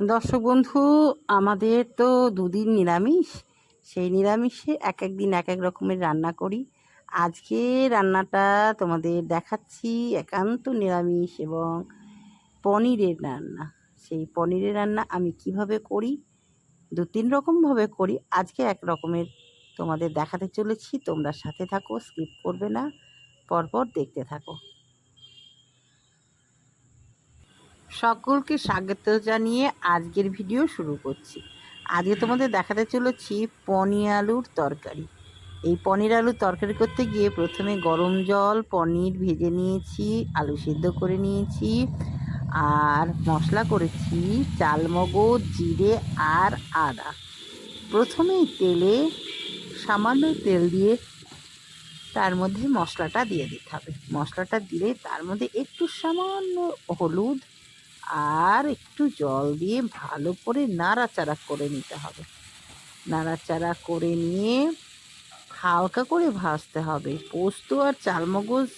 দর্শক বন্ধু, আমাদের তো দুদিন নিরামিষ। সেই নিরামিষে এক এক দিন এক এক রকমের রান্না করি। আজকে রান্নাটা তোমাদের দেখাচ্ছি একান্ত নিরামিষ এবং পনিরের রান্না। সেই পনিরের রান্না আমি কিভাবে করি, 2-3 রকমভাবে করি। আজকে এক রকমের তোমাদের দেখাতে চলেছি। তোমরা সাথে থাকো, স্কিপ করবে না, পরপর দেখতে থাকো। সকলকে স্বাগত জানিয়ে আজকের ভিডিও শুরু করছি। আজকে তোমাদের দেখাতে চলেছি পনির আলুর তরকারি। এই পনির আলুর তরকারি করতে গিয়ে প্রথমে গরম জল, পনির ভেজে নিয়েছি, আলু সিদ্ধ করে নিয়েছি, আর মশলা করেছি চালমগজ, জিরে আর আদা। প্রথমেই তেলে সামান্য তেল দিয়ে তার মধ্যে মশলাটা দিয়ে দিতে হবে। মশলাটা দিলে তার মধ্যে একটু সামান্য হলুদ আর একটু জল দিয়ে ভালো করে নাড়াচাড়া করে নিতে হবে। নাড়াচাড়া করে নিয়ে হালকা করে ভাজতে হবে। পোস্ত আর চালমগজ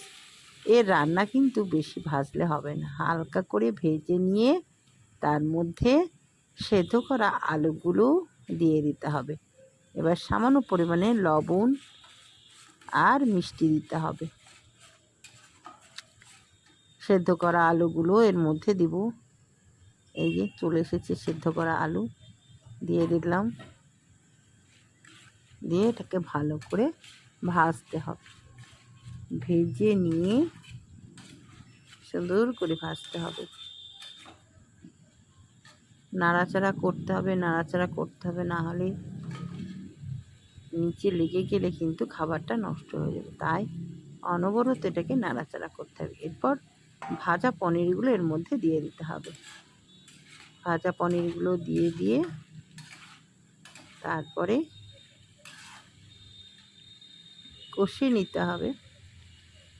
এর রান্না কিন্তু বেশি ভাজলে হবে না, হালকা করে ভেজে নিয়ে তার মধ্যে সেদ্ধ করা আলুগুলো দিয়ে দিতে হবে। এবার সামান্য পরিমাণে লবণ আর মিষ্টি দিতে হবে। সেদ্ধ করা আলুগুলো এর মধ্যে দিব। এই যে চলে এসেছে সেদ্ধ করা আলু, দিয়ে দিলাম। দিয়ে এটাকে ভালো করে ভাজতে হবে। ভেজে নিয়ে সুন্দর করে ভাজতে হবে। নাড়াচাড়া করতে হবে, নাড়াচাড়া করতে হবে, না হলে নিচে লেগে গেলে কিন্তু খাবারটা নষ্ট হয়ে যাবে। তাই অনবরত এটাকে নাড়াচাড়া করতে হবে। এরপর ভাজা পনিরগুলো এর মধ্যে দিয়ে দিতে হবে। ভাজা পনিরগুলো দিয়ে তারপরে কষিয়ে নিতে হবে।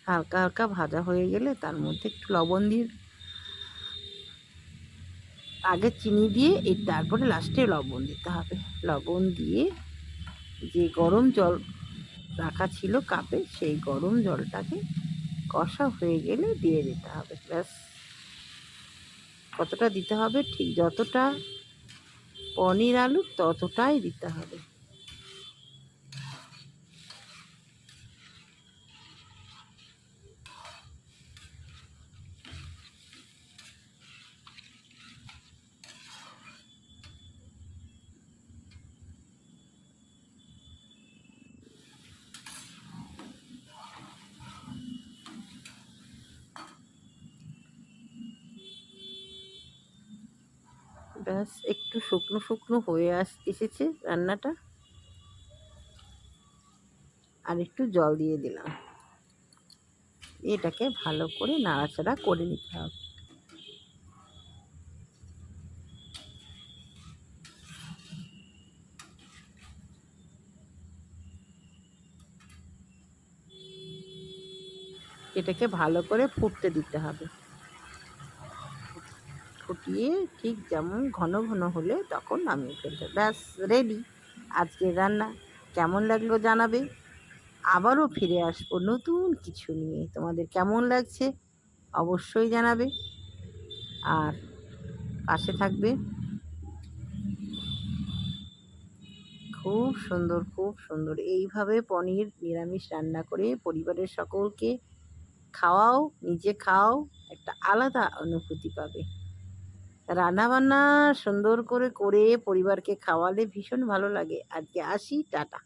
হালকা হালকা ভাজা হয়ে গেলে তার মধ্যে একটু লবণ দিয়ে, আগে চিনি দিয়ে তারপরে লাস্টে লবণ দিতে হবে। লবণ দিয়ে যে গরম জল রাখা ছিল কাপে, সেই গরম জলটাকে কষা হয়ে গেলে দিয়ে দিতে হবে। ব্যাস, কতটা দিতে হবে, ঠিক যতটা পনির আলু ততটাই দিতে হবে। ব্যাস, একটু শুকনো শুকনো হয়ে এসেছে রান্নাটা। আর একটু জল দিয়ে দিলাম। এটাকে ভালো করে নাড়াচাড়া করে নিতে হবে। এটাকে ভালো করে ফুটতে দিতে হবে। ফুটিয়ে ঠিক যেমন ঘন ঘন হলে তখন নামিয়ে ফেলতে। ব্যাস, রেডি আজকের রান্না। কেমন লাগলো জানাবে। আবারও ফিরে আসবো নতুন কিছু নিয়ে। তোমাদের কেমন লাগছে অবশ্যই জানাবে, আর পাশে থাকবে। খুব সুন্দর, খুব সুন্দর। এইভাবে পনির নিরামিষ রান্না করে পরিবারের সকলকে খাওয়াও, নিজে খাও, একটা আলাদা অনুভূতি পাবে। রান্নাবান্না সুন্দর করে করে পরিবারকে খাওয়ালে ভীষণ ভালো লাগে। আজকে আসি, টাটা।